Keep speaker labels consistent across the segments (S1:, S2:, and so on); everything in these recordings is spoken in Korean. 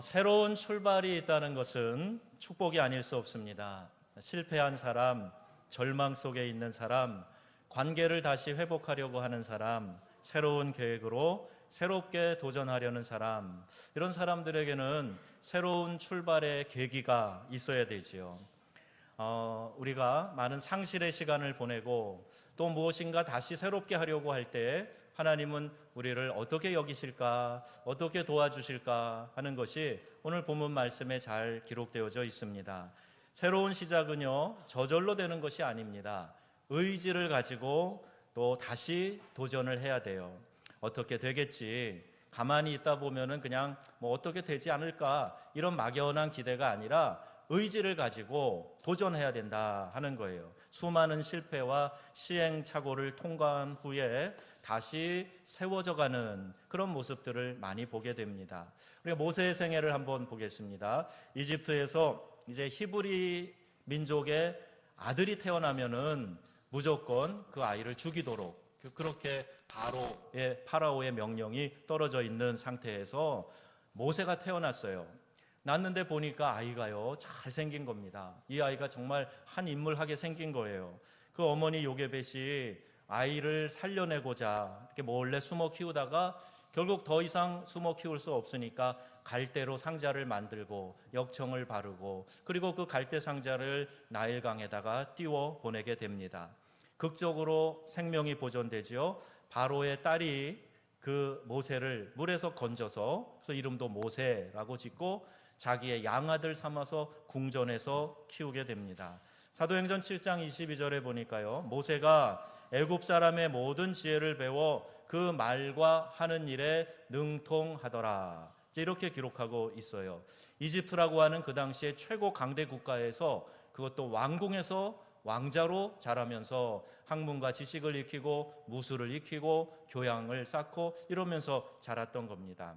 S1: 새로운 출발이 있다는 것은 축복이 아닐 수 없습니다. 실패한 사람, 절망 속에 있는 사람, 관계를 다시 회복하려고 하는 사람, 새로운 계획으로 새롭게 도전하려는 사람, 이런 사람들에게는 새로운 출발의 계기가 있어야 되지요. 우리가 많은 상실의 시간을 보내고 또 무엇인가 다시 새롭게 하려고 할 때 하나님은 우리를 어떻게 여기실까, 어떻게 도와주실까 하는 것이 오늘 본문 말씀에 잘 기록되어져 있습니다. 새로운 시작은요, 저절로 되는 것이 아닙니다. 의지를 가지고 또 다시 도전을 해야 돼요. 어떻게 되겠지, 가만히 있다 보면은 그냥 뭐 어떻게 되지 않을까, 이런 막연한 기대가 아니라 의지를 가지고 도전해야 된다 하는 거예요. 수많은 실패와 시행착오를 통과한 후에 다시 세워져가는 그런 모습들을 많이 보게 됩니다. 우리가 모세의 생애를 한번 보겠습니다. 이집트에서 이제 히브리 민족의 아들이 태어나면은 무조건 그 아이를 죽이도록, 그렇게 파라오의 명령이 떨어져 있는 상태에서 모세가 태어났어요. 낳는데 보니까 아이가요, 잘생긴 겁니다. 이 아이가 정말 한 인물하게 생긴 거예요. 그 어머니 요게벳이 아이를 살려내고자 이렇게 몰래 숨어 키우다가 결국 더 이상 숨어 키울 수 없으니까 갈대로 상자를 만들고 역청을 바르고, 그리고 그 갈대 상자를 나일강에다가 띄워 보내게 됩니다. 극적으로 생명이 보존되지요. 바로의 딸이 그 모세를 물에서 건져서, 그래서 이름도 모세라고 짓고 자기의 양아들 삼아서 궁전에서 키우게 됩니다. 사도행전 7장 22절에 보니까요, 모세가 애굽 사람의 모든 지혜를 배워 그 말과 하는 일에 능통하더라, 이렇게 기록하고 있어요. 이집트라고 하는 그 당시에 최고 강대 국가에서, 그것도 왕궁에서 왕자로 자라면서 학문과 지식을 익히고 무술을 익히고 교양을 쌓고 이러면서 자랐던 겁니다.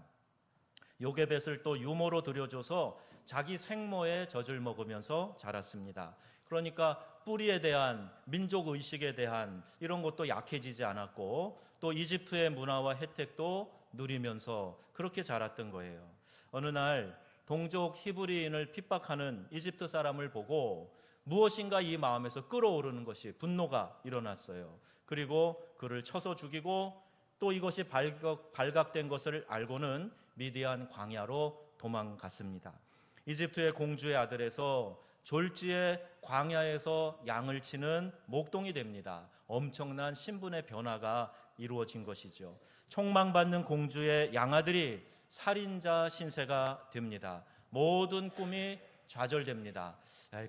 S1: 요게벳을 또 유모로 들여줘서 자기 생모의 젖을 먹으면서 자랐습니다. 그러니까 뿌리에 대한, 민족 의식에 대한 이런 것도 약해지지 않았고, 또 이집트의 문화와 혜택도 누리면서 그렇게 자랐던 거예요. 어느 날 동족 히브리인을 핍박하는 이집트 사람을 보고 무엇인가 이 마음에서 끓어오르는 것이, 분노가 일어났어요. 그리고 그를 쳐서 죽이고, 또 이것이 발각된 것을 알고는 미디안 광야로 도망갔습니다. 이집트의 공주의 아들에서 졸지에 광야에서 양을 치는 목동이 됩니다. 엄청난 신분의 변화가 이루어진 것이죠. 총망받는 공주의 양아들이 살인자 신세가 됩니다. 모든 꿈이 좌절됩니다.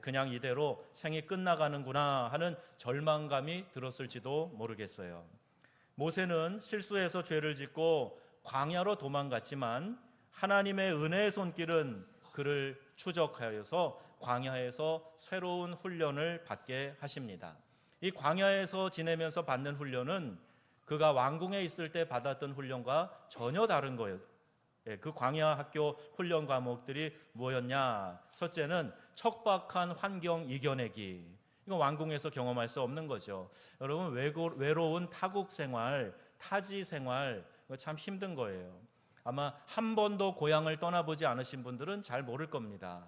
S1: 그냥 이대로 생이 끝나가는구나 하는 절망감이 들었을지도 모르겠어요. 모세는 실수해서 죄를 짓고 광야로 도망갔지만 하나님의 은혜의 손길은 그를 추적하여서 광야에서 새로운 훈련을 받게 하십니다. 이 광야에서 지내면서 받는 훈련은 그가 왕궁에 있을 때 받았던 훈련과 전혀 다른 거예요. 그 광야 학교 훈련 과목들이 뭐였냐? 첫째는 척박한 환경 이겨내기. 이거 왕궁에서 경험할 수 없는 거죠. 여러분, 외로운 타국 생활, 타지 생활, 이거 참 힘든 거예요. 아마 한 번도 고향을 떠나보지 않으신 분들은 잘 모를 겁니다.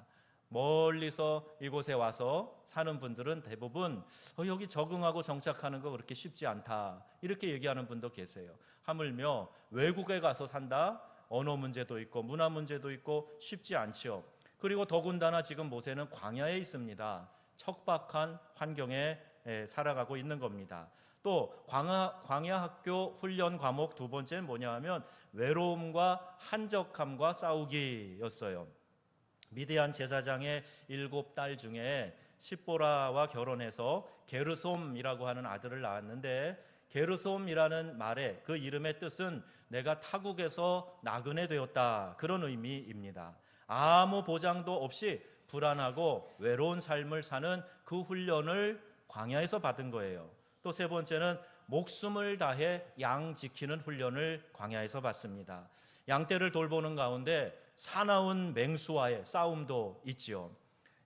S1: 멀리서 이곳에 와서 사는 분들은 대부분 여기 적응하고 정착하는 거 그렇게 쉽지 않다, 이렇게 얘기하는 분도 계세요. 하물며 외국에 가서 산다? 언어 문제도 있고 문화 문제도 있고 쉽지 않지요. 그리고 더군다나 지금 모세는 광야에 있습니다. 척박한 환경에 살아가고 있는 겁니다. 또 광야 학교 훈련 과목 두 번째는 뭐냐 하면 외로움과 한적함과 싸우기였어요. 미디안 제사장의 7딸 중에 십보라와 결혼해서 게르솜이라고 하는 아들을 낳았는데, 게르솜이라는 말의 그 이름의 뜻은 내가 타국에서 나그네 되었다, 그런 의미입니다. 아무 보장도 없이 불안하고 외로운 삶을 사는 그 훈련을 광야에서 받은 거예요. 또 세 번째는 목숨을 다해 양 지키는 훈련을 광야에서 받습니다. 양떼를 돌보는 가운데 사나운 맹수와의 싸움도 있지요.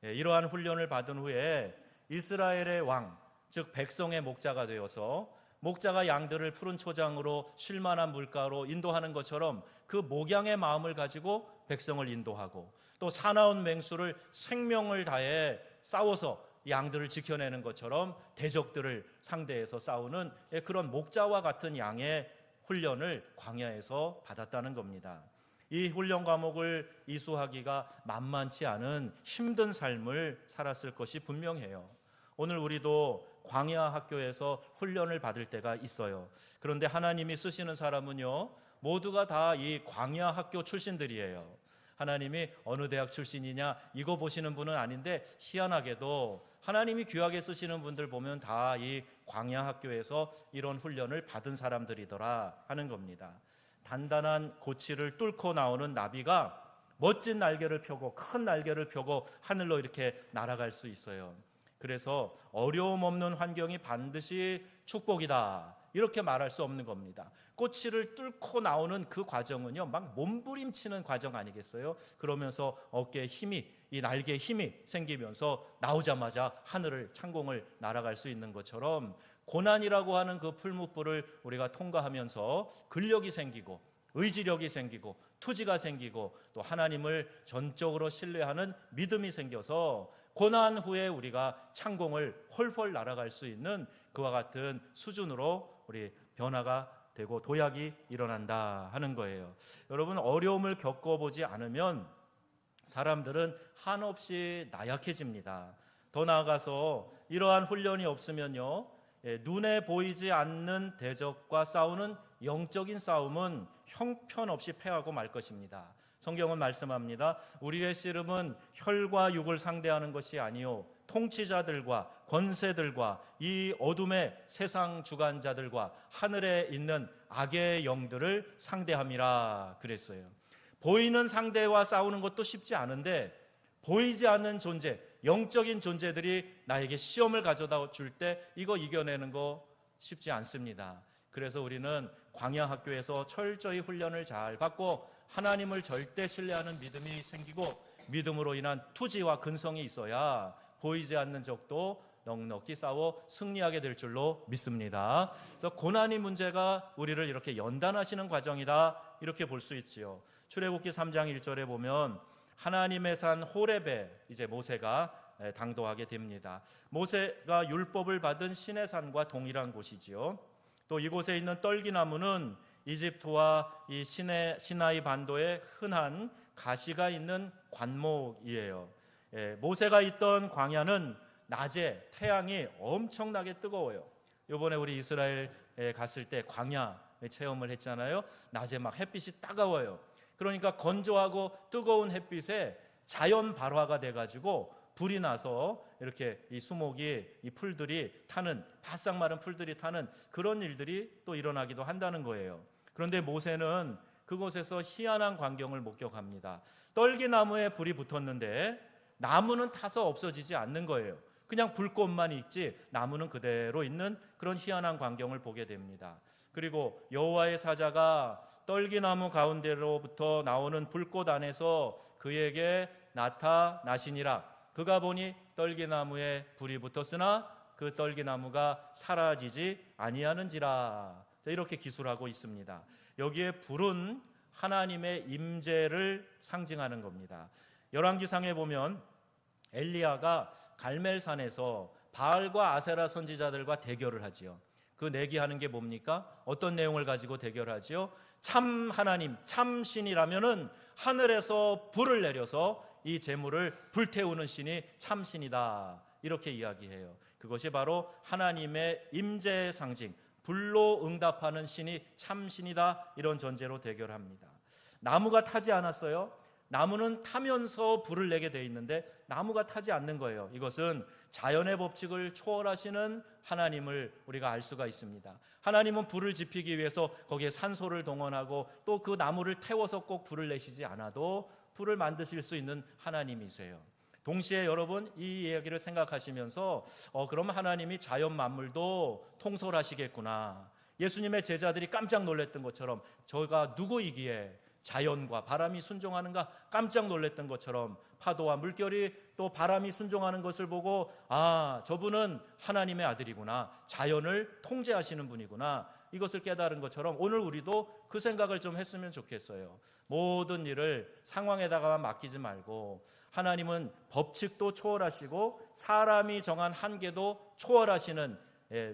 S1: 이러한 훈련을 받은 후에 이스라엘의 왕, 즉 백성의 목자가 되어서 목자가 양들을 푸른 초장으로 쉴만한 물가로 인도하는 것처럼 그 목양의 마음을 가지고 백성을 인도하고, 또 사나운 맹수를 생명을 다해 싸워서 양들을 지켜내는 것처럼 대적들을 상대해서 싸우는 그런 목자와 같은 양의 훈련을 광야에서 받았다는 겁니다. 이 훈련 과목을 이수하기가 만만치 않은 힘든 삶을 살았을 것이 분명해요. 오늘 우리도 광야 학교에서 훈련을 받을 때가 있어요. 그런데 하나님이 쓰시는 사람은요, 모두가 다 이 광야 학교 출신들이에요. 하나님이 어느 대학 출신이냐 이거 보시는 분은 아닌데, 희한하게도 하나님이 귀하게 쓰시는 분들 보면 다 이 광야 학교에서 이런 훈련을 받은 사람들이더라 하는 겁니다. 단단한 고치를 뚫고 나오는 나비가 멋진 날개를 펴고, 큰 날개를 펴고 하늘로 이렇게 날아갈 수 있어요. 그래서 어려움 없는 환경이 반드시 축복이다, 이렇게 말할 수 없는 겁니다. 꼬치를 뚫고 나오는 그 과정은요, 막 몸부림치는 과정 아니겠어요? 그러면서 어깨에 힘이, 이 날개에 힘이 생기면서 나오자마자 하늘을, 창공을 날아갈 수 있는 것처럼, 고난이라고 하는 그 풀무불을 우리가 통과하면서 근력이 생기고, 의지력이 생기고, 투지가 생기고, 또 하나님을 전적으로 신뢰하는 믿음이 생겨서 고난 후에 우리가 창공을 훨훨 날아갈 수 있는 그와 같은 수준으로 우리 변화가 되고 도약이 일어난다 하는 거예요. 여러분, 어려움을 겪어보지 않으면 사람들은 한없이 나약해집니다. 더 나아가서 이러한 훈련이 없으면요, 눈에 보이지 않는 대적과 싸우는 영적인 싸움은 형편없이 패하고 말 것입니다. 성경은 말씀합니다. 우리의 씨름은 혈과 육을 상대하는 것이 아니요 통치자들과 권세들과 이 어둠의 세상 주관자들과 하늘에 있는 악의 영들을 상대함이라 그랬어요. 보이는 상대와 싸우는 것도 쉽지 않은데, 보이지 않는 존재, 영적인 존재들이 나에게 시험을 가져다 줄 때 이거 이겨내는 거 쉽지 않습니다. 그래서 우리는 광야 학교에서 철저히 훈련을 잘 받고 하나님을 절대 신뢰하는 믿음이 생기고, 믿음으로 인한 투지와 근성이 있어야 보이지 않는 적도 넉넉히 싸워 승리하게 될 줄로 믿습니다. 그래서 고난의 문제가 우리를 이렇게 연단하시는 과정이다, 이렇게 볼 수 있지요. 출애굽기 3장 1절에 보면 하나님의 산 호렙에 이제 모세가 당도하게 됩니다. 모세가 율법을 받은 시내산과 동일한 곳이지요. 또 이곳에 있는 떨기나무는 이집트와 이 시나이 반도에 흔한 가시가 있는 관목이에요. 모세가 있던 광야는 낮에 태양이 엄청나게 뜨거워요. 이번에 우리 이스라엘에 갔을 때 광야 체험을 했잖아요. 낮에 막 햇빛이 따가워요. 그러니까 건조하고 뜨거운 햇빛에 자연 발화가 돼가지고 불이 나서 이렇게 이 수목이, 이 풀들이 타는, 바싹 마른 풀들이 타는 그런 일들이 또 일어나기도 한다는 거예요. 그런데 모세는 그곳에서 희한한 광경을 목격합니다. 떨기나무에 불이 붙었는데 나무는 타서 없어지지 않는 거예요. 그냥 불꽃만 있지 나무는 그대로 있는 그런 희한한 광경을 보게 됩니다. 그리고 여호와의 사자가 떨기나무 가운데로부터 나오는 불꽃 안에서 그에게 나타나시니라. 그가 보니 떨기나무에 불이 붙었으나 그 떨기나무가 사라지지 아니하는지라. 이렇게 기술하고 있습니다. 여기에 불은 하나님의 임재를 상징하는 겁니다. 열왕기상에 보면 엘리야가 갈멜산에서 바알과 아세라 선지자들과 대결을 하지요. 그 내기하는 게 뭡니까? 어떤 내용을 가지고 대결하지요? 참 하나님, 참 신이라면은 하늘에서 불을 내려서 이 재물을 불태우는 신이 참 신이다, 이렇게 이야기해요. 그것이 바로 하나님의 임재의 상징, 불로 응답하는 신이 참 신이다, 이런 전제로 대결합니다. 나무가 타지 않았어요. 나무는 타면서 불을 내게 돼 있는데 나무가 타지 않는 거예요. 이것은 자연의 법칙을 초월하시는 하나님을 우리가 알 수가 있습니다. 하나님은 불을 지피기 위해서 거기에 산소를 동원하고 또 그 나무를 태워서 꼭 불을 내시지 않아도 불을 만드실 수 있는 하나님이세요. 동시에 여러분 이 이야기를 생각하시면서 그럼 하나님이 자연 만물도 통솔하시겠구나. 예수님의 제자들이 깜짝 놀랐던 것처럼 저가 누구이기에 자연과 바람이 순종하는가 깜짝 놀랐던 것처럼 파도와 물결이 또 바람이 순종하는 것을 보고, 아, 저분은 하나님의 아들이구나, 자연을 통제하시는 분이구나, 이것을 깨달은 것처럼 오늘 우리도 그 생각을 좀 했으면 좋겠어요. 모든 일을 상황에다가만 맡기지 말고 하나님은 법칙도 초월하시고 사람이 정한 한계도 초월하시는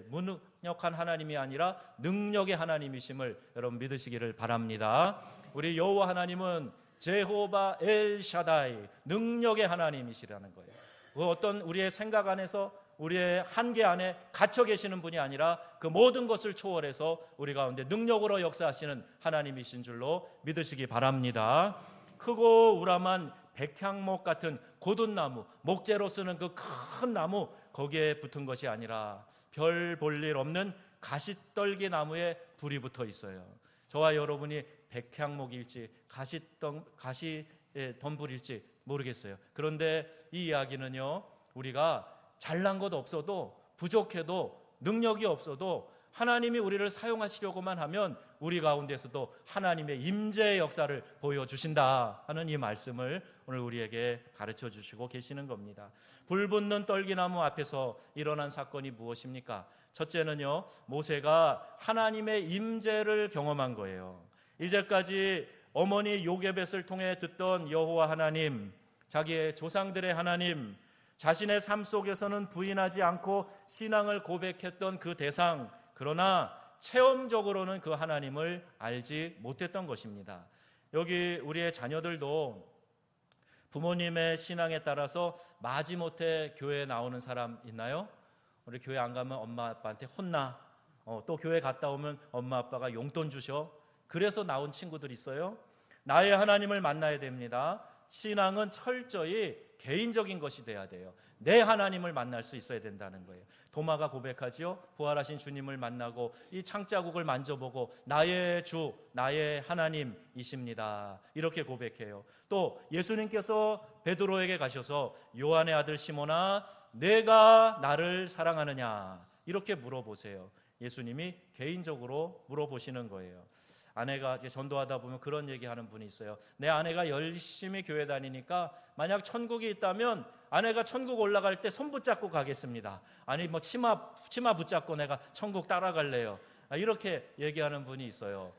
S1: 무능력한 하나님이 아니라 능력의 하나님이심을 여러분 믿으시기를 바랍니다. 우리 여호와 하나님은 제호바 엘샤다이, 능력의 하나님이시라는 거예요. 그 어떤 우리의 생각 안에서 우리의 한계 안에 갇혀 계시는 분이 아니라 그 모든 것을 초월해서 우리 가운데 능력으로 역사하시는 하나님이신 줄로 믿으시기 바랍니다. 크고 우람한 백향목 같은 고든 나무, 목재로 쓰는 그 큰 나무, 거기에 붙은 것이 아니라 별 볼 일 없는 가시떨기 나무에 불이 붙어 있어요. 저와 여러분이 백향목일지 가시의 덤불일지 모르겠어요. 그런데 이 이야기는요, 우리가 잘난 것 없어도, 부족해도, 능력이 없어도 하나님이 우리를 사용하시려고만 하면 우리 가운데서도 하나님의 임재의 역사를 보여주신다 하는 이 말씀을 오늘 우리에게 가르쳐 주시고 계시는 겁니다. 불붙는 떨기나무 앞에서 일어난 사건이 무엇입니까? 첫째는요, 모세가 하나님의 임재를 경험한 거예요. 이제까지 어머니 요게벳을 통해 듣던 여호와 하나님, 자기의 조상들의 하나님, 자신의 삶 속에서는 부인하지 않고 신앙을 고백했던 그 대상, 그러나 체험적으로는 그 하나님을 알지 못했던 것입니다. 여기 우리의 자녀들도 부모님의 신앙에 따라서 마지못해 교회에 나오는 사람 있나요? 우리 교회 안 가면 엄마 아빠한테 혼나, 또 교회 갔다 오면 엄마 아빠가 용돈 주셔. 그래서 나온 친구들 있어요. 나의 하나님을 만나야 됩니다. 신앙은 철저히 개인적인 것이 돼야 돼요. 내 하나님을 만날 수 있어야 된다는 거예요. 도마가 고백하지요. 부활하신 주님을 만나고 이 창자국을 만져보고 나의 주, 나의 하나님이십니다. 이렇게 고백해요. 또 예수님께서 베드로에게 가셔서 요한의 아들 시몬아, 내가 나를 사랑하느냐? 이렇게 물어보세요. 예수님이 개인적으로 물어보시는 거예요. 아내가 전도하다 보면 그런 얘기하는 분이 있어요. 내 아내가 열심히 교회 다니니까 만약 천국이 있다면 아내가 천국 올라갈 때 손 붙잡고 가겠습니다. 아니 뭐 치마 붙잡고 내가 천국 따라갈래요. 이렇게 얘기하는 분이 있어요.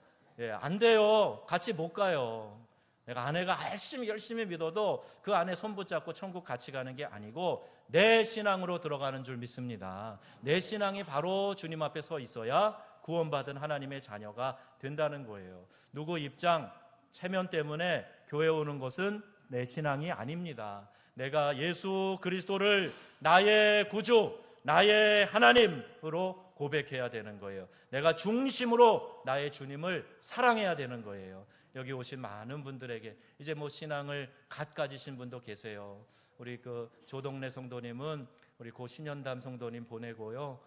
S1: 안 돼요. 같이 못 가요. 내가 아내가 열심히 믿어도 그 아내 손 붙잡고 천국 같이 가는 게 아니고 내 신앙으로 들어가는 줄 믿습니다. 내 신앙이 바로 주님 앞에 서 있어야 구원받은 하나님의 자녀가 된다는 거예요. 누구 입장, 체면 때문에 교회 오는 것은 내 신앙이 아닙니다. 내가 예수 그리스도를 나의 구주, 나의 하나님으로 고백해야 되는 거예요. 내가 중심으로 나의 주님을 사랑해야 되는 거예요. 여기 오신 많은 분들에게 이제 뭐 신앙을 갓 가지신 분도 계세요. 우리 그 조동래 성도님은 우리 고 신현담 성도님 보내고요.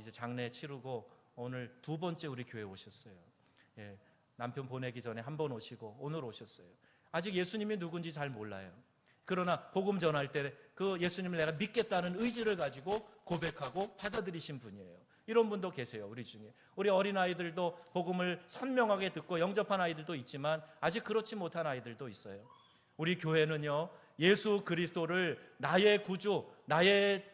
S1: 이제 장례 치르고 오늘 두 번째 우리 교회 오셨어요. 남편 보내기 전에 한 번 오시고 오늘 오셨어요. 아직 예수님이 누군지 잘 몰라요. 그러나 복음 전할 때 그 예수님을 내가 믿겠다는 의지를 가지고 고백하고 받아들이신 분이에요. 이런 분도 계세요. 우리 중에 우리 어린아이들도 복음을 선명하게 듣고 영접한 아이들도 있지만 아직 그렇지 못한 아이들도 있어요. 우리 교회는요, 예수 그리스도를 나의 구주, 나의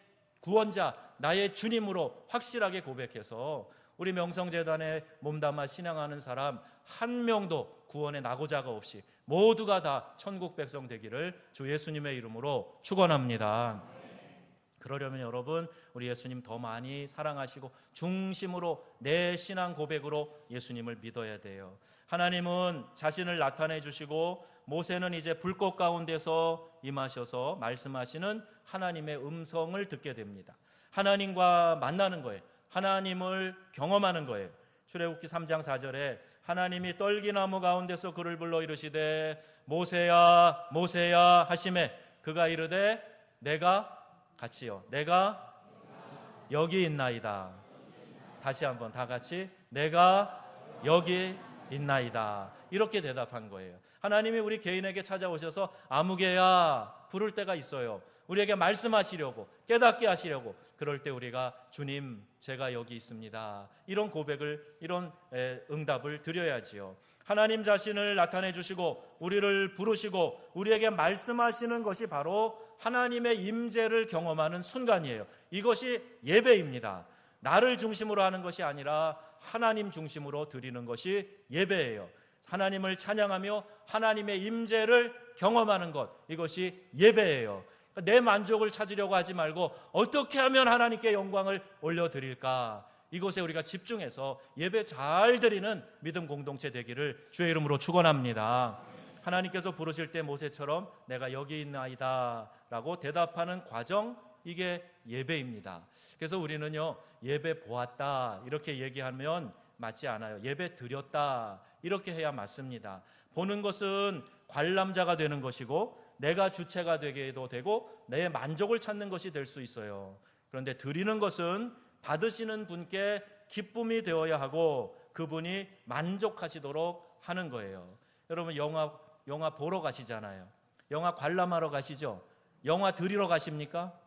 S1: 구원자, 나의 주님으로 확실하게 고백해서 우리 명성재단에 몸담아 신앙하는 사람 한 명도 구원에 낙오자가 없이 모두가 다 천국 백성 되기를 주 예수님의 이름으로 축원합니다. 그러려면 여러분, 우리 예수님 더 많이 사랑하시고 중심으로 내 신앙 고백으로 예수님을 믿어야 돼요. 하나님은 자신을 나타내 주시고 모세는 이제 불꽃 가운데서 임하셔서 말씀하시는 하나님의 음성을 듣게 됩니다. 하나님과 만나는 거예요. 하나님을 경험하는 거예요. 출애굽기 3장 4절에 하나님이 떨기나무 가운데서 그를 불러 이르시되 모세야 모세야 하시매 그가 이르되 내가 같이요. 내가 여기 있나이다. 다시 한번 다 같이 내가 여기 있나이다. 이렇게 대답한 거예요. 하나님이 우리 개인에게 찾아오셔서 아무개야 부를 때가 있어요. 우리에게 말씀하시려고, 깨닫게 하시려고. 그럴 때 우리가 주님 제가 여기 있습니다. 이런 고백을, 이런 응답을 드려야지요. 하나님 자신을 나타내 주시고 우리를 부르시고 우리에게 말씀하시는 것이 바로 하나님의 임재를 경험하는 순간이에요. 이것이 예배입니다. 나를 중심으로 하는 것이 아니라 하나님 중심으로 드리는 것이 예배예요. 하나님을 찬양하며 하나님의 임재를 경험하는 것, 이것이 예배예요. 내 만족을 찾으려고 하지 말고 어떻게 하면 하나님께 영광을 올려드릴까, 이곳에 우리가 집중해서 예배 잘 드리는 믿음 공동체 되기를 주의 이름으로 축원합니다. 하나님께서 부르실 때 모세처럼 내가 여기 있나이다 라고 대답하는 과정, 이게 예배입니다. 그래서 우리는요, 예배 보았다 이렇게 얘기하면 맞지 않아요. 예배 드렸다 이렇게 해야 맞습니다. 보는 것은 관람자가 되는 것이고 내가 주체가 되게도 되고 내 만족을 찾는 것이 될 수 있어요. 그런데 드리는 것은 받으시는 분께 기쁨이 되어야 하고 그분이 만족하시도록 하는 거예요. 여러분 영화 보러 가시잖아요. 영화 관람하러 가시죠. 영화 드리러 가십니까?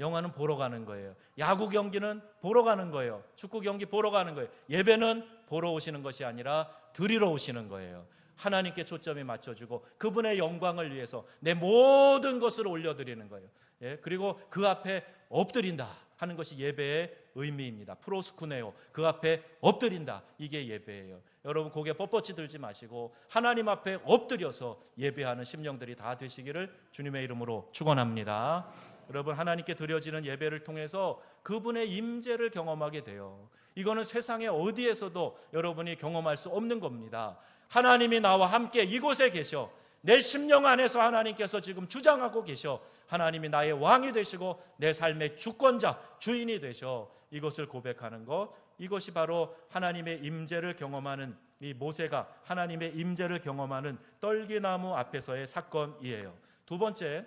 S1: 영화는 보러 가는 거예요. 야구 경기는 보러 가는 거예요. 축구 경기 보러 가는 거예요. 예배는 보러 오시는 것이 아니라 드리러 오시는 거예요. 하나님께 초점이 맞춰주고 그분의 영광을 위해서 내 모든 것을 올려드리는 거예요. 예, 그리고 그 앞에 엎드린다 하는 것이 예배의 의미입니다. 프로스쿠네오, 그 앞에 엎드린다, 이게 예배예요. 여러분 고개 뻣뻣이 들지 마시고 하나님 앞에 엎드려서 예배하는 심령들이 다 되시기를 주님의 이름으로 축원합니다. 여러분 하나님께 드려지는 예배를 통해서 그분의 임재를 경험하게 돼요. 이거는 세상에 어디에서도 여러분이 경험할 수 없는 겁니다. 하나님이 나와 함께 이곳에 계셔, 내 심령 안에서 하나님께서 지금 주장하고 계셔, 하나님이 나의 왕이 되시고 내 삶의 주권자, 주인이 되셔, 이것을 고백하는 것, 이것이 바로 하나님의 임재를 경험하는, 이 모세가 하나님의 임재를 경험하는 떨기나무 앞에서의 사건이에요. 두 번째,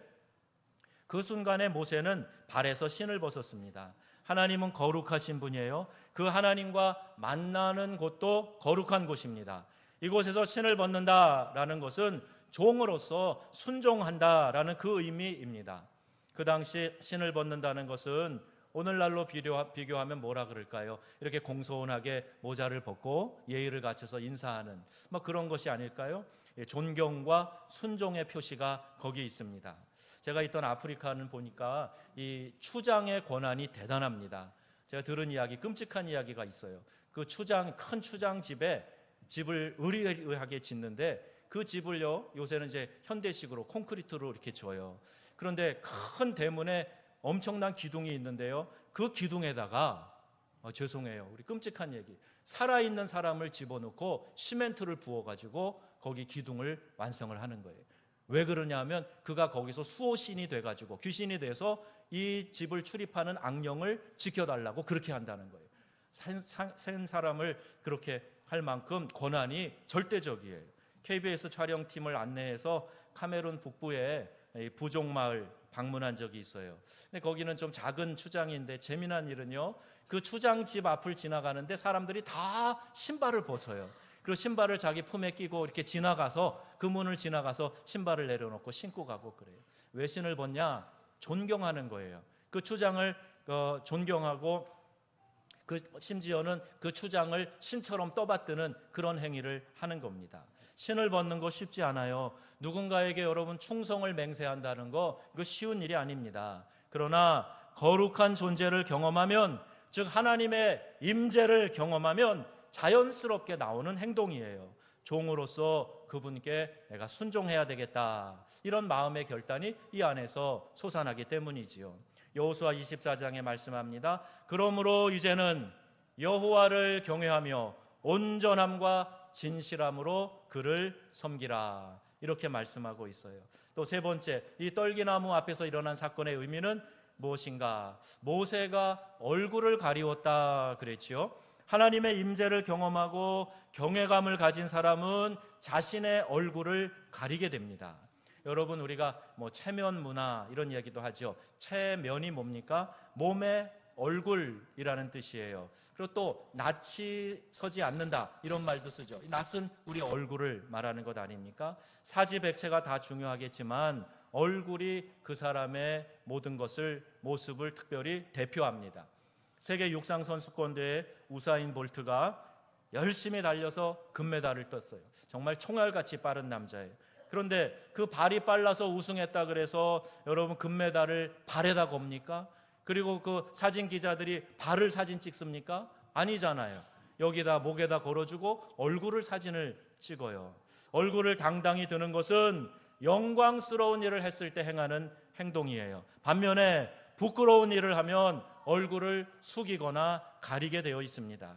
S1: 그 순간에 모세는 발에서 신을 벗었습니다. 하나님은 거룩하신 분이에요. 그 하나님과 만나는 곳도 거룩한 곳입니다. 이곳에서 신을 벗는다라는 것은 종으로서 순종한다라는 그 의미입니다. 그 당시 신을 벗는다는 것은 오늘날로 비교하면 뭐라 그럴까요? 이렇게 공손하게 모자를 벗고 예의를 갖춰서 인사하는 그런 것이 아닐까요? 존경과 순종의 표시가 거기 있습니다. 제가 있던 아프리카는 보니까 이 추장의 권한이 대단합니다. 제가 들은 이야기, 끔찍한 이야기가 있어요. 그 큰 추장 집에 집을 의리하게 짓는데 그 집을요, 요새는 이제 현대식으로 콘크리트로 이렇게 지어요. 그런데 큰 대문에 엄청난 기둥이 있는데요, 그 기둥에다가 죄송해요, 우리 끔찍한 얘기, 살아있는 사람을 집어넣고 시멘트를 부어가지고 거기 기둥을 완성을 하는 거예요. 왜 그러냐면 그가 거기서 수호신이 돼가지고 귀신이 돼서 이 집을 출입하는 악령을 지켜달라고 그렇게 한다는 거예요. 산 사람을 그렇게 할 만큼 권한이 절대적이에요. KBS 촬영팀을 안내해서 카메룬 북부의 부족마을 방문한 적이 있어요. 근데 거기는 좀 작은 추장인데 재미난 일은요, 그 추장 집 앞을 지나가는데 사람들이 다 신발을 벗어요. 그리고 신발을 자기 품에 끼고 이렇게 지나가서 그 문을 지나가서 신발을 내려놓고 신고 가고 그래요. 왜 신을 벗냐? 존경하는 거예요. 그 추장을 존경하고 심지어는 그 추장을 신처럼 떠받드는 그런 행위를 하는 겁니다. 신을 벗는 거 쉽지 않아요. 누군가에게 여러분 충성을 맹세한다는 거, 이거 쉬운 일이 아닙니다. 그러나 거룩한 존재를 경험하면, 즉 하나님의 임재를 경험하면 자연스럽게 나오는 행동이에요. 종으로서 그분께 내가 순종해야 되겠다, 이런 마음의 결단이 이 안에서 솟아나기 때문이지요. 여호수아 24장에 말씀합니다. 그러므로 이제는 여호와를 경외하며 온전함과 진실함으로 그를 섬기라, 이렇게 말씀하고 있어요. 또 세 번째, 이 떨기나무 앞에서 일어난 사건의 의미는 무엇인가? 모세가 얼굴을 가리웠다 그랬지요. 하나님의 임재를 경험하고 경외감을 가진 사람은 자신의 얼굴을 가리게 됩니다. 여러분 우리가 체면 문화 이런 이야기도 하죠. 체면이 뭡니까? 몸의 얼굴이라는 뜻이에요. 그리고 또 낯이 서지 않는다 이런 말도 쓰죠. 낯은 우리 얼굴을 말하는 것 아닙니까? 사지백체가 다 중요하겠지만 얼굴이 그 사람의 모든 모습을 특별히 대표합니다. 세계 육상 선수권대회 우사인 볼트가 열심히 달려서 금메달을 떴어요. 정말 총알같이 빠른 남자예요. 그런데 그 발이 빨라서 우승했다 그래서 여러분 금메달을 발에다 겁니까? 그리고 그 사진 기자들이 발을 사진 찍습니까? 아니잖아요. 여기다 목에다 걸어주고 얼굴을 사진을 찍어요. 얼굴을 당당히 드는 것은 영광스러운 일을 했을 때 행하는 행동이에요. 반면에 부끄러운 일을 하면 얼굴을 숙이거나 가리게 되어 있습니다.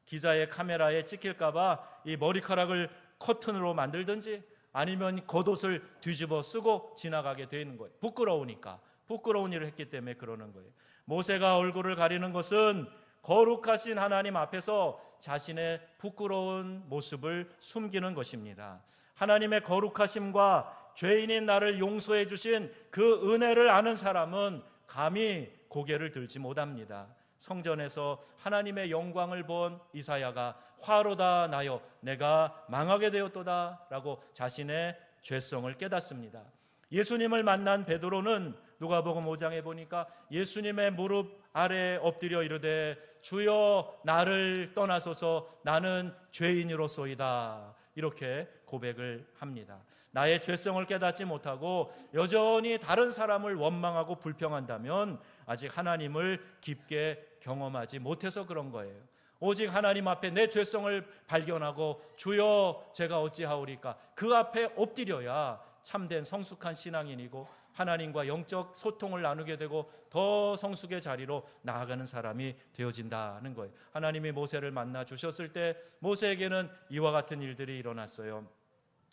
S1: 기자의 카메라에 찍힐까봐 이 머리카락을 커튼으로 만들든지 아니면 겉옷을 뒤집어 쓰고 지나가게 되는 거예요. 부끄러우니까. 부끄러운 일을 했기 때문에 그러는 거예요. 모세가 얼굴을 가리는 것은 거룩하신 하나님 앞에서 자신의 부끄러운 모습을 숨기는 것입니다. 하나님의 거룩하심과 죄인인 나를 용서해 주신 그 은혜를 아는 사람은 감히 고개를 들지 못합니다. 성전에서 하나님의 영광을 본 이사야가 화로다 나여 내가 망하게 되었도다 라고 자신의 죄성을 깨닫습니다. 예수님을 만난 베드로는 누가복음 5장에 보니까 예수님의 무릎 아래에 엎드려 이르되 주여 나를 떠나소서 나는 죄인이로소이다 이렇게 고백을 합니다. 나의 죄성을 깨닫지 못하고 여전히 다른 사람을 원망하고 불평한다면 아직 하나님을 깊게 경험하지 못해서 그런 거예요. 오직 하나님 앞에 내 죄성을 발견하고 주여 제가 어찌하오리까 그 앞에 엎드려야 참된 성숙한 신앙인이고 하나님과 영적 소통을 나누게 되고 더 성숙의 자리로 나아가는 사람이 되어진다는 거예요. 하나님이 모세를 만나 주셨을 때 모세에게는 이와 같은 일들이 일어났어요.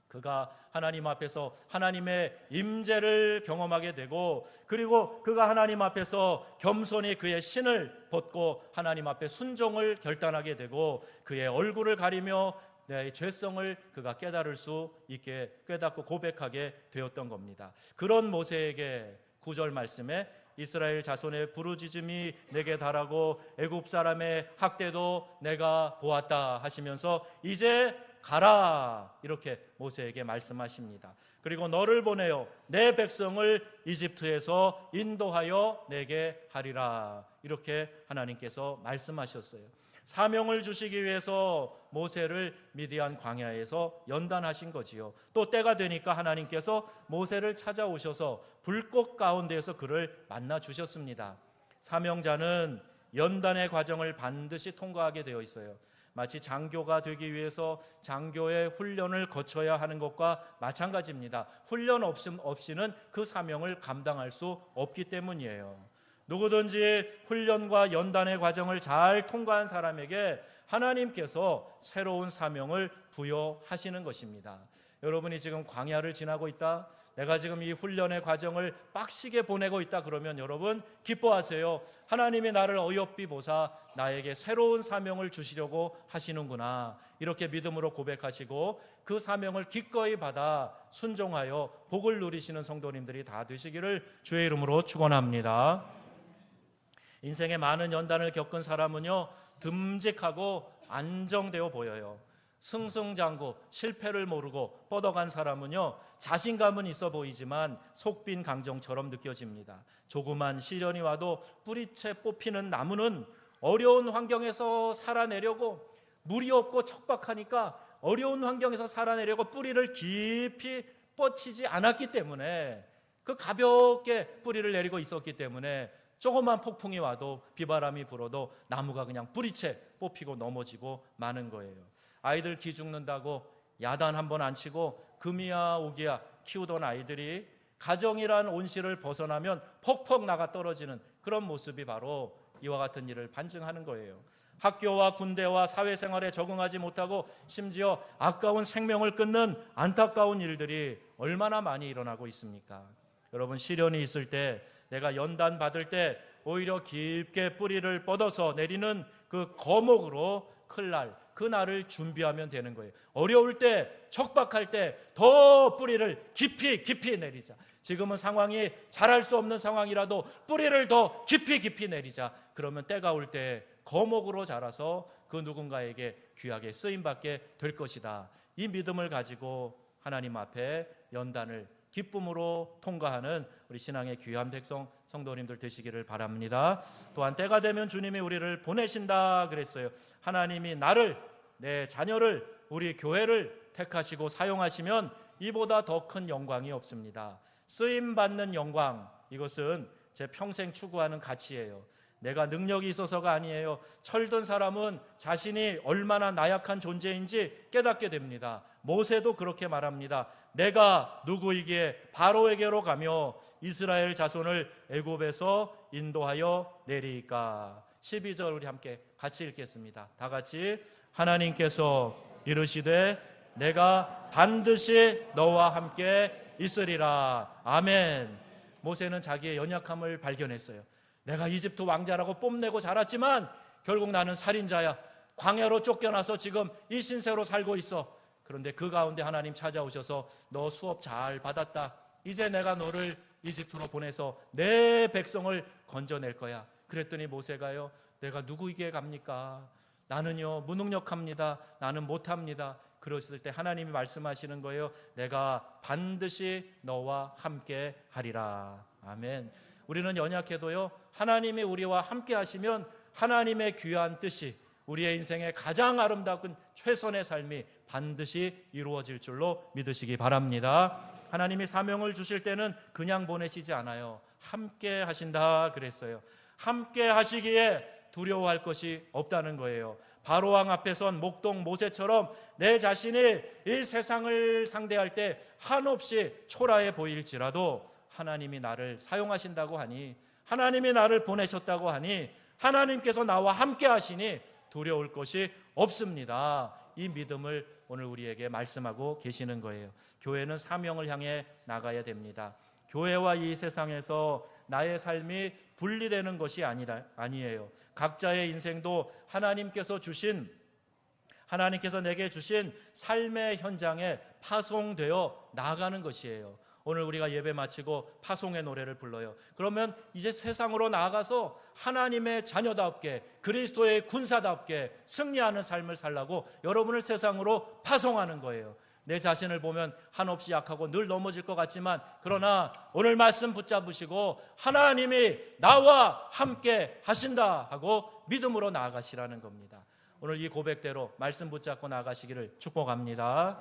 S1: 그가 하나님 앞에서 하나님의 임재를 경험하게 되고 그리고 그가 하나님 앞에서 겸손히 그의 신을 벗고 하나님 앞에 순종을 결단하게 되고 그의 얼굴을 가리며 내 죄성을 그가 깨달을 수 있게 깨닫고 고백하게 되었던 겁니다. 그런 모세에게 9절 말씀에 이스라엘 자손의 부르짖음이 내게 달하고 애굽 사람의 학대도 내가 보았다 하시면서 이제 가라 이렇게 모세에게 말씀하십니다. 그리고 너를 보내어 내 백성을 이집트에서 인도하여 내게 하리라 이렇게 하나님께서 말씀하셨어요. 사명을 주시기 위해서 모세를 미디안 광야에서 연단하신 거지요. 또 때가 되니까 하나님께서 모세를 찾아오셔서 불꽃 가운데에서 그를 만나 주셨습니다. 사명자는 연단의 과정을 반드시 통과하게 되어 있어요. 마치 장교가 되기 위해서 장교의 훈련을 거쳐야 하는 것과 마찬가지입니다. 훈련 없이는 그 사명을 감당할 수 없기 때문이에요. 누구든지 훈련과 연단의 과정을 잘 통과한 사람에게 하나님께서 새로운 사명을 부여하시는 것입니다. 여러분이 지금 광야를 지나고 있다, 내가 지금 이 훈련의 과정을 빡시게 보내고 있다 그러면 여러분 기뻐하세요. 하나님이 나를 어여삐 보사 나에게 새로운 사명을 주시려고 하시는구나 이렇게 믿음으로 고백하시고 그 사명을 기꺼이 받아 순종하여 복을 누리시는 성도님들이 다 되시기를 주의 이름으로 축원합니다. 인생에 많은 연단을 겪은 사람은요 듬직하고 안정되어 보여요. 승승장구 실패를 모르고 뻗어간 사람은요 자신감은 있어 보이지만 속빈 강정처럼 느껴집니다. 조그만 시련이 와도 뿌리채 뽑히는 나무는 어려운 환경에서 살아내려고 물이 없고 척박하니까 어려운 환경에서 살아내려고 뿌리를 깊이 뻗치지 않았기 때문에 그 가볍게 뿌리를 내리고 있었기 때문에 조그만 폭풍이 와도 비바람이 불어도 나무가 그냥 뿌리채 뽑히고 넘어지고 마는 거예요. 아이들 기 죽는다고 야단 한번 안 치고 금이야 오기야 키우던 아이들이 가정이란 온실을 벗어나면 퍽퍽 나가 떨어지는 그런 모습이 바로 이와 같은 일을 반증하는 거예요. 학교와 군대와 사회생활에 적응하지 못하고 심지어 아까운 생명을 끊는 안타까운 일들이 얼마나 많이 일어나고 있습니까? 여러분 시련이 있을 때 내가 연단 받을 때 오히려 깊게 뿌리를 뻗어서 내리는 그 거목으로 클날 그 날을 준비하면 되는 거예요. 어려울 때 척박할 때 더 뿌리를 깊이 내리자. 지금은 상황이 잘할 수 없는 상황이라도 뿌리를 더 깊이 내리자. 그러면 때가 올 때 거목으로 자라서 그 누군가에게 귀하게 쓰임받게 될 것이다. 이 믿음을 가지고 하나님 앞에 연단을 기쁨으로 통과하는 우리 신앙의 귀한 백성 성도님들 되시기를 바랍니다. 또한 때가 되면 주님이 우리를 보내신다 그랬어요. 하나님이 나를, 내 자녀를, 우리 교회를 택하시고 사용하시면 이보다 더 큰 영광이 없습니다. 쓰임받는 영광, 이것은 제 평생 추구하는 가치예요. 내가 능력이 있어서가 아니에요. 철든 사람은 자신이 얼마나 나약한 존재인지 깨닫게 됩니다. 모세도 그렇게 말합니다. 내가 누구이기에 바로에게로 가며 이스라엘 자손을 애굽에서 인도하여 내리까. 12절 우리 함께 같이 읽겠습니다. 다 같이. 하나님께서 이르시되 내가 반드시 너와 함께 있으리라. 아멘. 모세는 자기의 연약함을 발견했어요. 내가 이집트 왕자라고 뽐내고 자랐지만 결국 나는 살인자야. 광야로 쫓겨나서 지금 이 신세로 살고 있어. 그런데 그 가운데 하나님 찾아오셔서 너 수업 잘 받았다. 이제 내가 너를 이집트로 보내서 내 백성을 건져낼 거야. 그랬더니 모세가요, 내가 누구에게 갑니까? 나는요 무능력합니다. 나는 못합니다. 그러실 때 하나님이 말씀하시는 거예요. 내가 반드시 너와 함께 하리라. 아멘. 우리는 연약해도요 하나님이 우리와 함께 하시면 하나님의 귀한 뜻이 우리의 인생의 가장 아름다운 최선의 삶이 반드시 이루어질 줄로 믿으시기 바랍니다. 하나님이 사명을 주실 때는 그냥 보내시지 않아요. 함께 하신다 그랬어요. 함께 하시기에 두려워할 것이 없다는 거예요. 바로왕 앞에 선 목동 모세처럼 내 자신이 이 세상을 상대할 때 한없이 초라해 보일지라도 하나님이 나를 사용하신다고 하니, 하나님이 나를 보내셨다고 하니, 하나님께서 나와 함께 하시니 두려울 것이 없습니다. 이 믿음을 오늘 우리에게 말씀하고 계시는 거예요. 교회는 사명을 향해 나가야 됩니다. 교회와 이 세상에서 나의 삶이 분리되는 것이 아니에요. 각자의 인생도 하나님께서 내게 주신 삶의 현장에 파송되어 나아가는 것이에요. 오늘 우리가 예배 마치고 파송의 노래를 불러요. 그러면 이제 세상으로 나아가서 하나님의 자녀답게, 그리스도의 군사답게 승리하는 삶을 살라고 여러분을 세상으로 파송하는 거예요. 내 자신을 보면 한없이 약하고 늘 넘어질 것 같지만, 그러나 오늘 말씀 붙잡으시고 하나님이 나와 함께 하신다 하고 믿음으로 나아가시라는 겁니다. 오늘 이 고백대로 말씀 붙잡고 나아가시기를 축복합니다.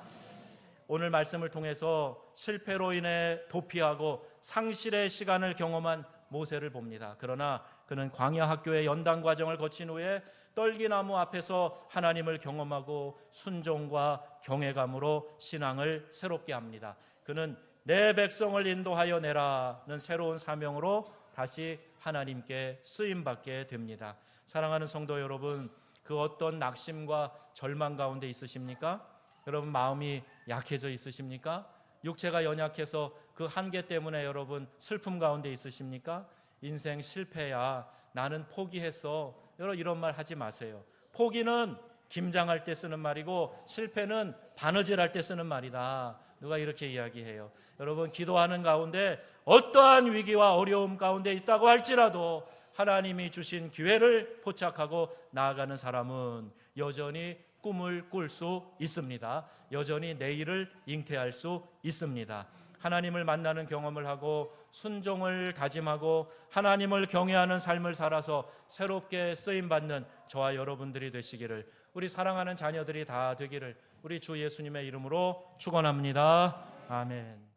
S1: 오늘 말씀을 통해서 실패로 인해 도피하고 상실의 시간을 경험한 모세를 봅니다. 그러나 그는 광야 학교의 연단 과정을 거친 후에 떨기나무 앞에서 하나님을 경험하고 순종과 경외감으로 신앙을 새롭게 합니다. 그는 내 백성을 인도하여 내라는 새로운 사명으로 다시 하나님께 쓰임받게 됩니다. 사랑하는 성도 여러분, 그 어떤 낙심과 절망 가운데 있으십니까? 여러분 마음이 약해져 있으십니까? 육체가 연약해서 그 한계 때문에 여러분 슬픔 가운데 있으십니까? 인생 실패야, 나는 포기했어. 여러분 이런 말 하지 마세요. 포기는 김장할 때 쓰는 말이고 실패는 바느질할 때 쓰는 말이다. 누가 이렇게 이야기해요. 여러분 기도하는 가운데 어떠한 위기와 어려움 가운데 있다고 할지라도 하나님이 주신 기회를 포착하고 나아가는 사람은 여전히 꿈을 꿀 수 있습니다. 여전히 내일을 잉태할 수 있습니다. 하나님을 만나는 경험을 하고 순종을 다짐하고 하나님을 경외하는 삶을 살아서 새롭게 쓰임받는 저와 여러분들이 되시기를, 우리 사랑하는 자녀들이 다 되기를 우리 주 예수님의 이름으로 축원합니다. 아멘.